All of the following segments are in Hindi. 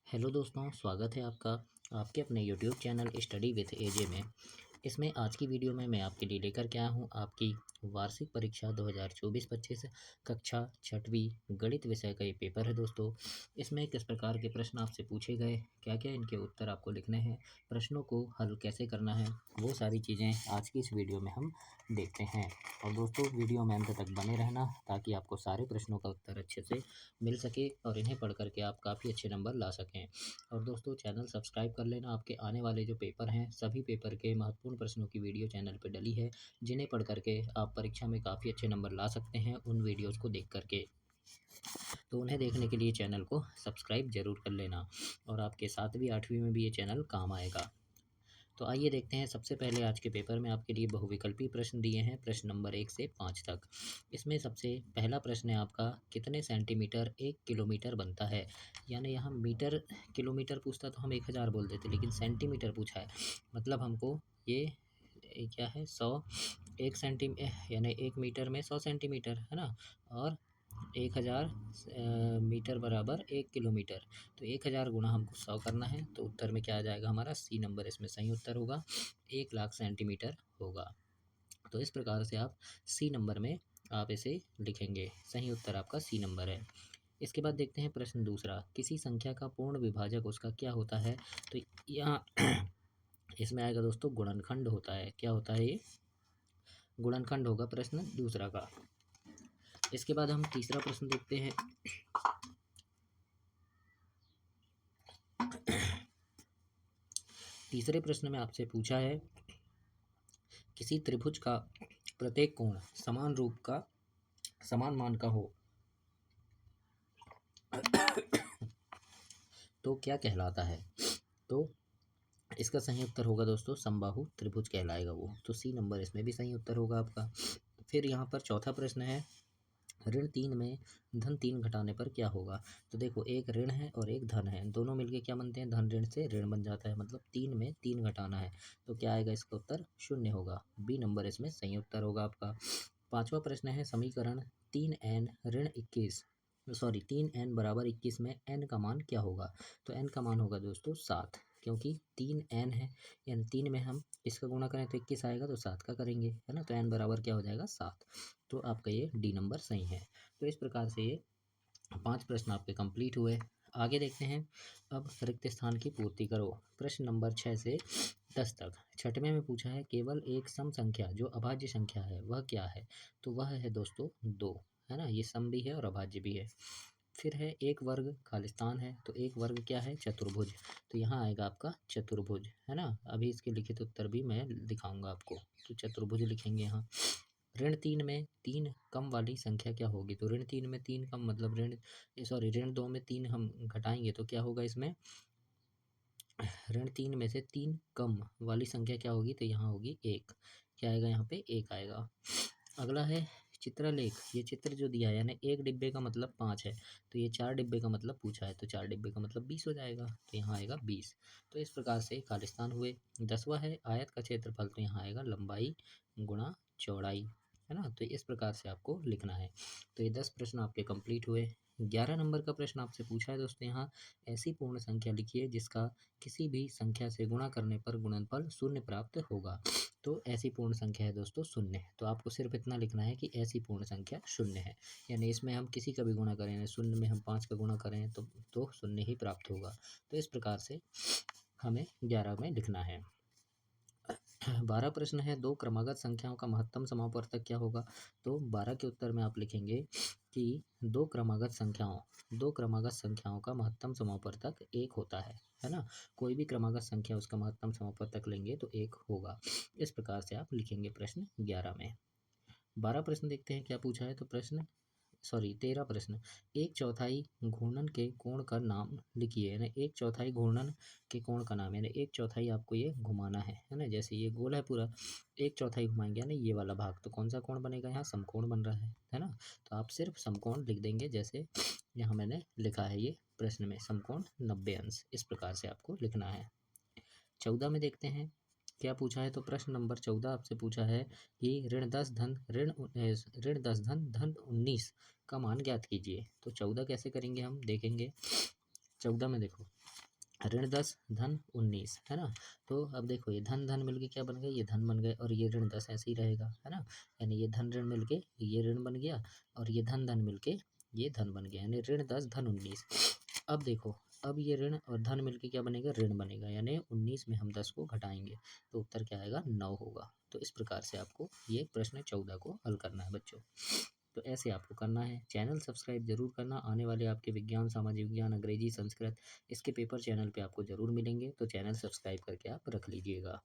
हेलो दोस्तों, स्वागत है आपका आपके अपने यूट्यूब चैनल स्टडी विथ एजे में। इसमें आज की वीडियो में मैं आपके लिए लेकर के आया हूँ आपकी वार्षिक परीक्षा 2024-25 कक्षा छठवीं गणित विषय का ये पेपर है दोस्तों। इसमें किस प्रकार के प्रश्न आपसे पूछे गए, क्या क्या इनके उत्तर आपको लिखने हैं, प्रश्नों को हल कैसे करना है, वो सारी चीज़ें आज की इस वीडियो में हम देखते हैं। और दोस्तों, वीडियो में अंत तक बने रहना ताकि आपको सारे प्रश्नों का उत्तर अच्छे से मिल सके और इन्हें पढ़ करके आप काफ़ी अच्छे नंबर ला सकें। और दोस्तों, चैनल सब्सक्राइब कर लेना। आपके आने वाले जो पेपर हैं, सभी पेपर के महत्वपूर्ण प्रश्नों की वीडियो चैनल पर डली है, जिन्हें पढ़ करके आप परीक्षा में काफ़ी अच्छे नंबर ला सकते हैं उन वीडियोज़ को देख करके। तो उन्हें देखने के लिए चैनल को सब्सक्राइब ज़रूर कर लेना और आपके 7वीं 8वीं में भी ये चैनल काम आएगा। तो आइए देखते हैं। सबसे पहले आज के पेपर में आपके लिए बहुविकल्पी प्रश्न दिए हैं, प्रश्न नंबर 1 से 5 तक। इसमें सबसे पहला प्रश्न है आपका, कितने सेंटीमीटर 1 किलोमीटर बनता है। यानी यहाँ मीटर किलोमीटर पूछता तो हम 1000 बोल देते, लेकिन सेंटीमीटर पूछा है, मतलब हमको ये क्या है 100 1 सेंटी यानी 1 मीटर में 100 सेंटीमीटर है ना, और 1000 मीटर बराबर 1 किलोमीटर। तो 1000 गुणा हमको 100 करना है, तो उत्तर में क्या आ जाएगा हमारा सी नंबर, इसमें सही उत्तर होगा 1,00,000 सेंटीमीटर होगा। तो इस प्रकार से आप सी नंबर में आप इसे लिखेंगे, सही उत्तर आपका सी नंबर है। इसके बाद देखते हैं प्रश्न दूसरा, किसी संख्या का पूर्ण विभाजक उसका क्या होता है। तो यहाँ इसमें आएगा दोस्तों गुणनखंड होता है। क्या होता है ये? गुणनखंड होगा प्रश्न दूसरा का। इसके बाद हम तीसरा प्रश्न देखते हैं। तीसरे प्रश्न में आपसे पूछा है, किसी त्रिभुज का प्रत्येक कोण समान रूप का समान मान का हो तो क्या कहलाता है। तो इसका सही उत्तर होगा दोस्तों समबाहु त्रिभुज कहलाएगा वो। तो सी नंबर इसमें भी सही उत्तर होगा आपका। फिर यहाँ पर चौथा प्रश्न है, ऋण 3 में धन 3 घटाने पर क्या होगा। तो देखो, एक ऋण है और एक धन है, दोनों मिलके क्या बनते हैं, धन ऋण से ऋण बन जाता है, मतलब 3 में 3 घटाना है, तो क्या आएगा, इसका उत्तर 0 होगा। बी नंबर इसमें सही उत्तर होगा आपका। पांचवा प्रश्न है, समीकरण 3n ऋण 21 सॉरी 3n बराबर 21 में n का मान क्या होगा। तो n का मान होगा दोस्तों 7, क्योंकि 3n है, यानी 3 में हम इसका गुणा करें तो 21 आएगा, तो 7 का करेंगे, है ना, तो n बराबर क्या हो जाएगा 7। तो आपका ये डी नंबर सही है। तो इस प्रकार से ये 5 प्रश्न आपके कंप्लीट हुए। आगे देखते हैं। अब रिक्त स्थान की पूर्ति करो। प्रश्न नंबर 6 से 10 तक। छठवें में पूछा है, केवल एक सम संख्या जो अभाज्य संख्या है वह क्या है। तो वह है दोस्तों 2, है ना, ये सम भी है और अभाज्य भी है। फिर है, एक वर्ग खालिस्तान है। तो एक वर्ग क्या है, चतुर्भुज। तो यहाँ आएगा आपका चतुर्भुज, है ना। अभी इसके लिखित उत्तर भी मैं दिखाऊंगा आपको। तो चतुर्भुज लिखेंगे यहाँ। ऋण 3 में 3 कम वाली संख्या क्या होगी। तो ऋण 3 में 3 कम, मतलब ऋण 2 में 3 हम घटाएंगे तो क्या होगा इसमें, ऋण 3 में से 3 कम वाली संख्या क्या होगी, तो यहाँ होगी 1। क्या आएगा यहाँ पे, 1 आएगा। अगला है चित्रलेख। ये चित्र जो दिया है, यानी एक डिब्बे का मतलब 5 है, तो ये 4 डिब्बे का मतलब पूछा है, तो 4 डिब्बे का मतलब 20 हो जाएगा, तो यहाँ आएगा 20। तो इस प्रकार से खालिस्तान हुए। 10वां है, आयत का क्षेत्रफल। तो यहाँ आएगा लंबाई गुणा चौड़ाई, है ना। तो इस प्रकार से आपको लिखना है। तो ये 10 प्रश्न आपके कंप्लीट हुए। 11 नंबर का प्रश्न आपसे पूछा है दोस्तों, यहाँ ऐसी पूर्ण संख्या लिखिए जिसका किसी भी संख्या से गुणा करने पर गुणनफल 0 प्राप्त होगा। तो ऐसी पूर्ण संख्या है दोस्तों 0। तो आपको सिर्फ इतना लिखना है कि ऐसी पूर्ण संख्या 0 है, यानी इसमें हम किसी का भी गुणा करें, 0 में हम 5 का गुणा करें तो 0 ही प्राप्त होगा। तो इस प्रकार से हमें 11 में लिखना है। 12 प्रश्न है, दो क्रमागत संख्याओं का महत्तम समापवर्तक क्या होगा। तो 12 के उत्तर में आप लिखेंगे कि दो क्रमागत संख्याओं का महत्तम समापवर्तक 1 होता है ना। कोई भी क्रमागत संख्या उसका महत्तम समापवर्तक लेंगे तो 1 होगा। इस प्रकार से आप लिखेंगे प्रश्न 11 में। 12 प्रश्न देखते हैं क्या पूछा है। तो 13 प्रश्न, एक चौथाई घूर्णन के कोण का नाम लिखिए। यानी एक चौथाई घूर्णन के कोण का नाम, यानी एक चौथाई आपको ये घुमाना है ना। जैसे ये गोल है पूरा, एक चौथाई घुमाएंगे यानी ये वाला भाग, तो कौन सा कोण बनेगा, यहाँ समकोण बन रहा है ना। तो आप सिर्फ समकोण लिख देंगे, जैसे यहाँ मैंने लिखा है ये प्रश्न में, समकोण 90 अंश। इस प्रकार से आपको लिखना है। 14 में देखते हैं क्या पूछा है। तो प्रश्न नंबर 14 आपसे पूछा है कि ऋण 10 धन धन 19 का मान ज्ञात कीजिए। तो 14 कैसे करेंगे हम देखेंगे। 14 में देखो, ऋण 10 धन 19 है ना। तो अब देखो ये धन धन मिलके क्या बन गए, ये धन बन गए, और ये ऋण 10 ऐसे ही रहेगा है ना। यानी ये धन ऋण मिलके ये ऋण बन गया, और ये धन धन मिलके ये धन बन गया, यानी ऋण 10 धन 19। अब देखो, अब ये ऋण और धन मिलके क्या बनेगा, ऋण बनेगा, यानी 19 में हम 10 को घटाएंगे तो उत्तर क्या आएगा, 9 होगा। तो इस प्रकार से आपको ये प्रश्न 14 को हल करना है बच्चों। तो ऐसे आपको करना है। चैनल सब्सक्राइब जरूर करना, आने वाले आपके विज्ञान, सामाजिक विज्ञान, अंग्रेजी, संस्कृत इसके पेपर चैनल पे आपको जरूर मिलेंगे, तो चैनल सब्सक्राइब करके आप रख लीजिएगा।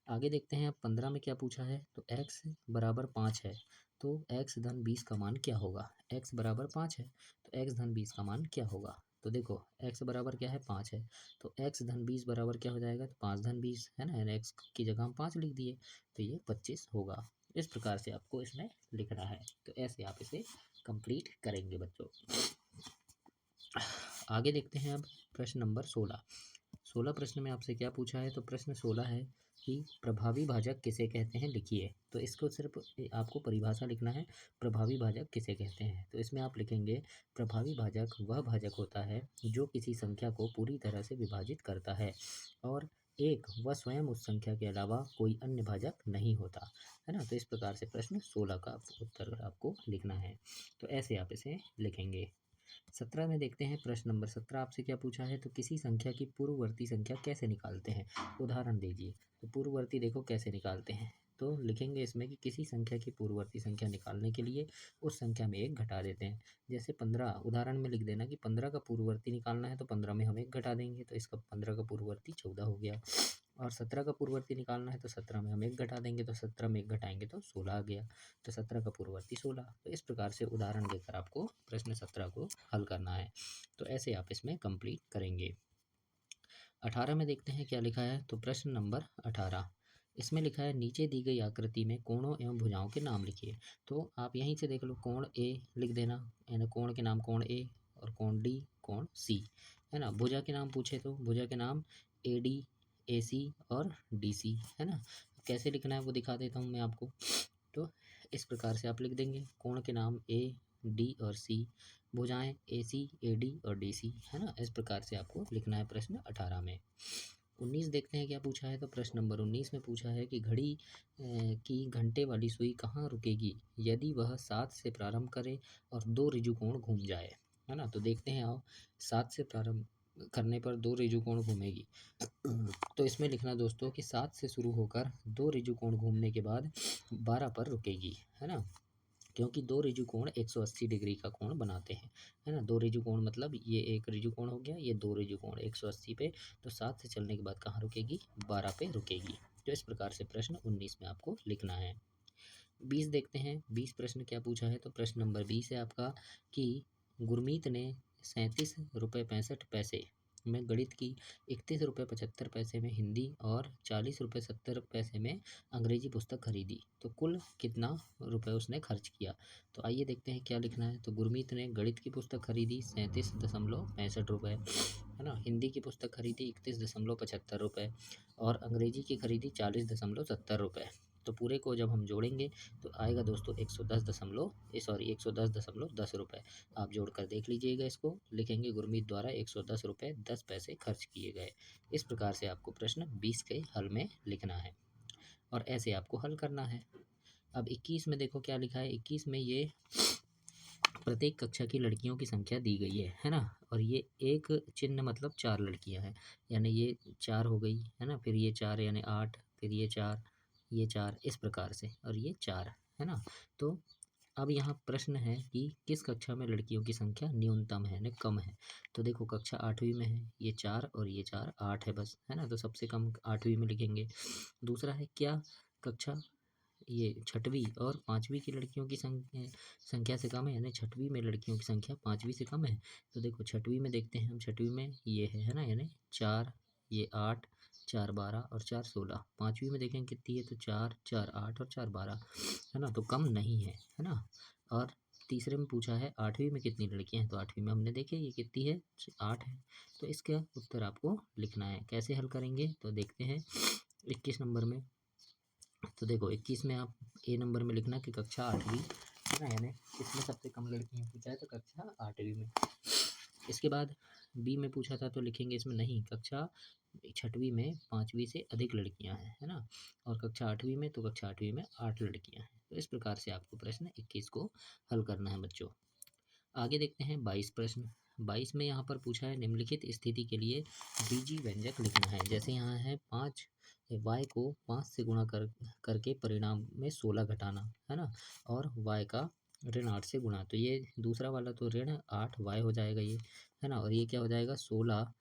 आगे देखते हैं अब 15 में क्या पूछा है। तो x बराबर 5 है, तो x धन 20 का मान क्या होगा। x बराबर 5 है तो x धन 20 का मान क्या होगा। तो देखो x बराबर क्या है, 5 है, तो x धन 20 बराबर क्या हो जाएगा, तो 5 धन 20 है ना, यानी x की जगह हम 5 लिख दिए तो ये 25 होगा। इस प्रकार से आपको इसमें लिखना है। तो ऐसे आप इसे कंप्लीट करेंगे बच्चों। आगे देखते हैं अब प्रश्न नंबर 16। 16 प्रश्न में आपसे क्या पूछा है। तो प्रश्न 16 है कि प्रभावी भाजक किसे कहते हैं, लिखिए। तो इसको सिर्फ आपको परिभाषा लिखना है, प्रभावी भाजक किसे कहते हैं। तो इसमें आप लिखेंगे प्रभावी भाजक वह भाजक होता है जो किसी संख्या को पूरी तरह से विभाजित करता है और एक वह स्वयं उस संख्या के अलावा कोई अन्य भाजक नहीं होता है ना। तो इस प्रकार से प्रश्न 16 का उत्तर आपको लिखना है। तो ऐसे आप इसे लिखेंगे। 17 में देखते हैं प्रश्न नंबर 17 आपसे क्या पूछा है। तो किसी संख्या की पूर्ववर्ती संख्या कैसे निकालते हैं, उदाहरण दीजिए। तो पूर्ववर्ती देखो कैसे निकालते हैं। तो लिखेंगे इसमें कि किसी संख्या की पूर्ववर्ती संख्या निकालने के लिए उस संख्या में एक घटा देते हैं। जैसे 15 उदाहरण में लिख देना कि 15 का पूर्ववर्ती निकालना है तो 15 में हम एक घटा देंगे, तो इसका 15 का पूर्ववर्ती 14 हो गया। और 17 का पूर्ववर्ती निकालना है तो 17 में हम एक घटा देंगे, तो 17 में एक घटाएंगे तो 16 आ गया। तो 17 का पूर्ववर्ती 16। तो इस प्रकार से उदाहरण देकर आपको प्रश्न 17 को हल करना है। तो ऐसे आप इसमें कंप्लीट करेंगे। 18 में देखते हैं क्या लिखा है। तो प्रश्न नंबर 18 इसमें लिखा है नीचे दी गई आकृति में कोणों एवं भुजाओं के नाम लिखिए। तो आप यहीं से देख लो, कोण ए लिख देना, यानी कोण के नाम कोण ए, और कोण डी, कोण सी है ना। भुजा के नाम पूछे तो भुजा के नाम ए डी, ए सी और डी सी है ना। कैसे लिखना है वो दिखा देता हूँ मैं आपको। तो इस प्रकार से आप लिख देंगे, कोण के नाम ए डी और सी, भुजाएं ए सी ए डी और डी सी है ना। इस प्रकार से आपको लिखना है प्रश्न 18 में। 19 देखते हैं क्या पूछा है। तो प्रश्न नंबर 19 में पूछा है कि घड़ी की घंटे वाली सुई कहाँ रुकेगी यदि वह 7 से प्रारंभ करे और 2 ऋजुकोण घूम जाए है ना। तो देखते हैं आओ, 7 से प्रारंभ करने पर 2 ऋजुकोण घूमेगी। तो इसमें लिखना दोस्तों कि 7 से शुरू होकर 2 ऋजुकोण घूमने के बाद 12 पर रुकेगी है ना। क्योंकि 2 ऋजुकोण 180 डिग्री का कोण बनाते हैं है ना। 2 ऋजुकोण मतलब ये एक ऋजुकोण हो गया, ये 2 ऋजुकोण 180 पे, तो 7 से चलने के बाद कहाँ रुकेगी, 12 पे रुकेगी। तो इस प्रकार से प्रश्न 19 में आपको लिखना है। 20 देखते हैं, 20 प्रश्न क्या पूछा है। तो प्रश्न नंबर 20 है आपका कि गुरमीत ने 37 रुपये 65 पैसे में गणित की, 31 रुपये 75 पैसे में हिंदी और 40 रुपये 70 पैसे में अंग्रेजी पुस्तक खरीदी, तो कुल कितना रुपए उसने खर्च किया। तो आइए देखते हैं क्या लिखना है। तो गुरमीत ने गणित की पुस्तक खरीदी 37.65 रुपये है ना, हिंदी की पुस्तक खरीदी 31.75 रुपये और अंग्रेजी की खरीदी 40.70 रुपये। तो पूरे को जब हम जोड़ेंगे तो आएगा दोस्तों 110 रुपये। आप जोड़कर देख लीजिएगा, इसको लिखेंगे गुरमीत द्वारा 110 रुपये 10 पैसे खर्च किए गए। इस प्रकार से आपको प्रश्न 20 के हल में लिखना है और ऐसे आपको हल करना है। अब 21 में देखो क्या लिखा है। 21 में ये प्रत्येक कक्षा की लड़कियों की संख्या दी गई है ना। और ये एक चिन्ह मतलब 4 लड़कियां हैं, यानी ये 4 हो गई है ना, फिर ये 4 यानी 8, फिर ये 4, ये 4 इस प्रकार से, और ये 4 है ना। तो अब यहाँ प्रश्न है कि किस कक्षा में लड़कियों की संख्या न्यूनतम है यानी कम है। तो देखो कक्षा 8वीं में है, ये 4 और ये 4, 8 है बस है ना। तो सबसे कम 8वीं में लिखेंगे। दूसरा है क्या कक्षा ये 6वीं और 5वीं की लड़कियों की संख्या से कम है, यानी 6वीं में लड़कियों की संख्या 5वीं से कम है। तो देखो 6वीं में देखते हैं हम, 6वीं में ये है ना, यानी 4, ये 8, 4 12 और 4 16। 5वीं में देखें कितनी है, तो 4 4 8 और 4 12 है ना, तो कम नहीं है ना। और तीसरे में पूछा है 8वीं में कितनी लड़कियां हैं। तो 8वीं में हमने देखे ये कितनी है, 8 है। तो इसका उत्तर आपको लिखना है। कैसे हल करेंगे तो देखते हैं 21 नंबर में। तो देखो 21 में आप ए नंबर में लिखना कि कक्षा 8वीं है ना, यानी इसमें सबसे कम लड़कियां पूछा है तो कक्षा 8वीं में। इसके बाद बी में पूछा था तो लिखेंगे इसमें नहीं, कक्षा छठवीं में 5वीं से अधिक लड़कियां हैं, है ना, और कक्षा 8वीं में तो कक्षा 8वीं में 8 लड़कियां हैं। तो इस प्रकार से आपको प्रश्न 21 को हल करना है बच्चों। आगे देखते हैं 22 प्रश्न। 22 में यहाँ पर पूछा है निम्नलिखित स्थिति के लिए बीजी व्यंजक लिखना है। जैसे यहाँ है 5 y को 5 से गुणा करके परिणाम में 16 घटाना, है ना, और y का ऋण 8 से गुणा, तो ये दूसरा वाला तो ऋण 8 y हो जाएगा ये, है ना, और ये क्या हो जाएगा 16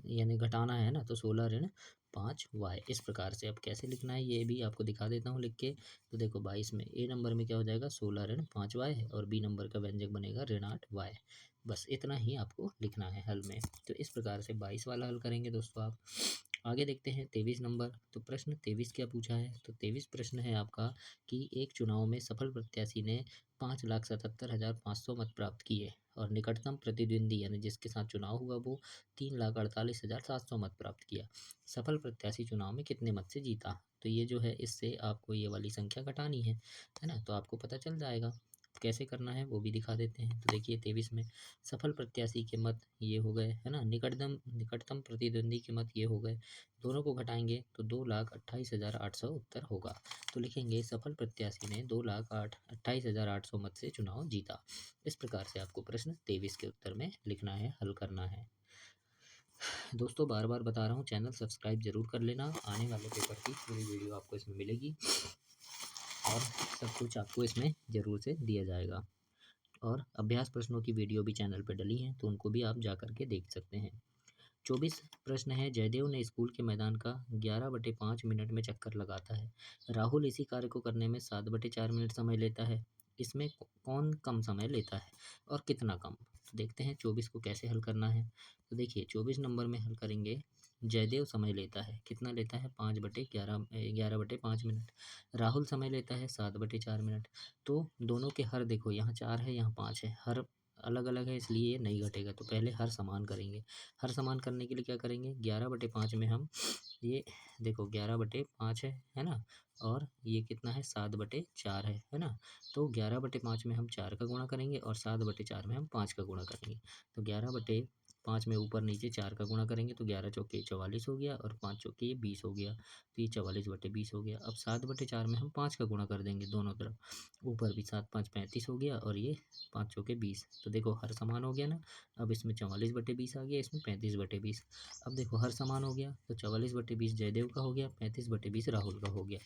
यानी घटाना है ना, तो 16 ऋण 5y। इस प्रकार से अब कैसे लिखना है ये भी आपको दिखा देता हूँ लिख के। तो देखो 22 में ए नंबर में क्या हो जाएगा 16 ऋण 5y है, और बी नंबर का व्यंजक बनेगा ऋण 8y। बस इतना ही आपको लिखना है हल में। तो इस प्रकार से 22 वाला हल करेंगे दोस्तों आप। आगे देखते हैं 23 नंबर। तो प्रश्न 23 क्या पूछा है, तो 23 प्रश्न है आपका कि एक चुनाव में सफल प्रत्याशी ने 5,77,500 मत प्राप्त किए और निकटतम प्रतिद्वंदी यानी जिसके साथ चुनाव हुआ वो 3,48,700 मत प्राप्त किया। सफल प्रत्याशी चुनाव में कितने मत से जीता। तो ये जो है इससे आपको ये वाली संख्या घटानी है ना, तो आपको पता चल जाएगा कैसे करना है वो भी दिखा देते हैं। तो देखिए 23 में सफल प्रत्याशी के मत ये हो गए, है ना, निकटतम प्रतिद्वंदी के मत ये हो गए, दोनों को घटाएंगे तो 2,28,800 उत्तर होगा। तो लिखेंगे सफल प्रत्याशी ने 2,28,800 मत से चुनाव जीता। इस प्रकार से आपको प्रश्न 23 के उत्तर में लिखना है, हल करना है। दोस्तों बार बार बता रहा हूँ, चैनल सब्सक्राइब जरूर कर लेना, आने वाले पेपर की पूरी वीडियो आपको इसमें मिलेगी और सब कुछ आपको इसमें ज़रूर से दिया जाएगा। और अभ्यास प्रश्नों की वीडियो भी चैनल पर डली हैं, तो उनको भी आप जा करके देख सकते हैं। 24 प्रश्न है, जयदेव ने स्कूल के मैदान का 11/5 मिनट में चक्कर लगाता है। राहुल इसी कार्य को करने में 7/4 मिनट समय लेता है। इसमें कौन कम समय लेता है और कितना कम। तो देखते हैं 24 को कैसे हल करना है। तो देखिए 24 नंबर में हल करेंगे। जयदेव समय लेता है, कितना लेता है 11/5 मिनट। राहुल समय लेता है 7/4 मिनट। तो दोनों के हर देखो, यहाँ 4 है यहाँ 5 है, हर अलग अलग है इसलिए ये नहीं घटेगा। तो पहले हर समान करेंगे। हर समान करने के लिए क्या करेंगे 11/5 में हम ये देखो 11/5 है ना, और ये कितना है 7/4 है ना। तो 11/5 में हम 4 का गुणा करेंगे और 7/4 में हम 5 का गुणा करेंगे। तो 11/5 में ऊपर नीचे 4 का गुणा करेंगे तो 11 चौके 44 हो गया और 5 चौके ये 20 हो गया, तो ये 44/20 हो गया। अब 7/4 में हम 5 का गुणा कर देंगे दोनों तरफ, ऊपर भी 7 5 35 हो गया और ये 5 चौके 20। तो देखो हर समान हो गया ना। अब इसमें 44/20 आ गया, इसमें 35/20। अब देखो हर समान हो गया, तो 44/20 जयदेव का हो गया, 35/20 राहुल का हो गया।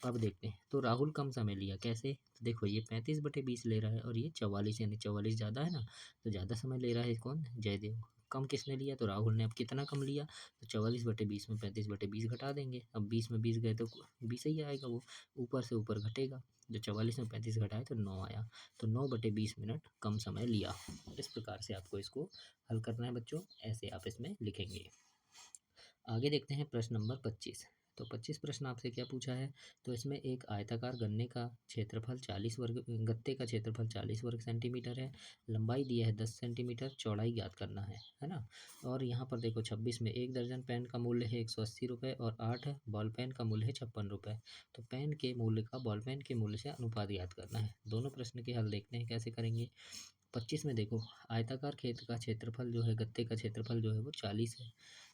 अब देखते हैं तो राहुल कम समय लिया कैसे। तो देखो ये 35/20 ले रहा है और ये 44 यानी 44 ज़्यादा है ना, तो ज़्यादा समय ले रहा है कौन जयदेव। कम किसने लिया तो राहुल ने। अब कितना कम लिया तो 44/20 में 35/20 घटा देंगे। अब 20 में 20 गए तो 20 ही आएगा, वो ऊपर से ऊपर घटेगा। जो 44 में 35 घटाए तो 9 आया, तो 9/20 मिनट कम समय लिया। इस प्रकार से आपको इसको हल करना है बच्चों, ऐसे आप इसमें लिखेंगे। आगे देखते हैं प्रश्न नंबर 25। तो 25 प्रश्न आपसे क्या पूछा है, तो इसमें एक आयताकार गन्ने का क्षेत्रफल 40 वर्ग गत्ते का क्षेत्रफल 40 वर्ग सेंटीमीटर है, लंबाई दिया है 10 सेंटीमीटर, चौड़ाई ज्ञात करना है ना। और यहाँ पर देखो 26 में 1 दर्जन पेन का मूल्य है 180 रुपये और 8 बॉल पेन का मूल्य है 56 रुपये। तो पेन के मूल्य का बॉल पेन के मूल्य से अनुपात ज्ञात करना है। दोनों प्रश्न के हल देखते हैं कैसे करेंगे। 25 में देखो आयताकार खेत का क्षेत्रफल जो है, गत्ते का क्षेत्रफल जो है वो 40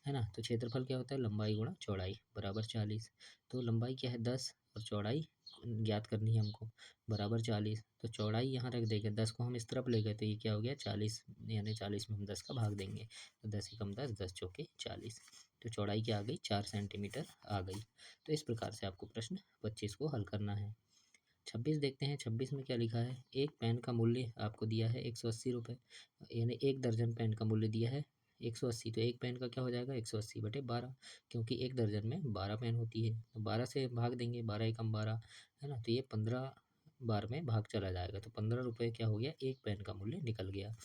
है ना। तो क्षेत्रफल क्या होता है लंबाई गुणा चौड़ाई बराबर 40। तो लंबाई क्या है 10 और चौड़ाई ज्ञात करनी है हमको बराबर 40। तो चौड़ाई यहाँ रख देंगे, 10 को हम इस तरफ ले गए तो ये क्या हो गया 40, यानी 40 में हम 10 का भाग देंगे तो 10 एकम 10, 10 चौके 40। तो चौड़ाई क्या आ गई 4 सेंटीमीटर आ गई। तो इस प्रकार से आपको प्रश्न 25 को हल करना है। 26 देखते हैं। 26 में क्या लिखा है, एक पेन का मूल्य आपको दिया है 180 रुपये, यानी 1 दर्जन पेन का मूल्य दिया है 180। तो एक पेन का क्या हो जाएगा 180/12, क्योंकि एक दर्जन में 12 पेन होती है। तो 12 से भाग देंगे, 12 एकम 12 है ना, तो ये 15 बार में भाग चला जाएगा। तो 15 रुपये क्या हो गया, एक पेन का मूल्य निकल गया।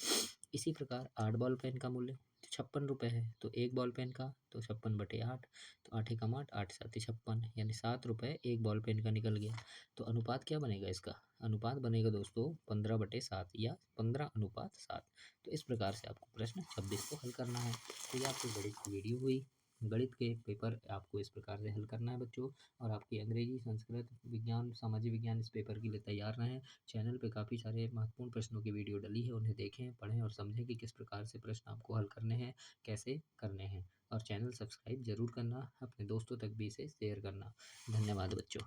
इसी प्रकार 8 बॉल पेन का मूल्य 56 रुपये है, तो एक बॉल पेन का तो 56/8, तो 8 एकम 8, 8 7 56, यानी 7 रुपये एक बॉल पेन का निकल गया। तो अनुपात क्या बनेगा इसका, अनुपात बनेगा दोस्तों 15/7 या 15:7। तो इस प्रकार से आपको प्रश्न 26 को हल करना है। तो ये आपकी बड़ी वीडियो हुई। गणित के पेपर आपको इस प्रकार से हल करना है बच्चों। और आपकी अंग्रेजी, संस्कृत, विज्ञान, सामाजिक विज्ञान इस पेपर के लिए तैयार रहें। चैनल पे काफ़ी सारे महत्वपूर्ण प्रश्नों की वीडियो डली है, उन्हें देखें, पढ़ें और समझें कि किस प्रकार से प्रश्न आपको हल करने हैं, कैसे करने हैं। और चैनल सब्सक्राइब जरूर करना, अपने दोस्तों तक भी इसे शेयर करना। धन्यवाद बच्चों।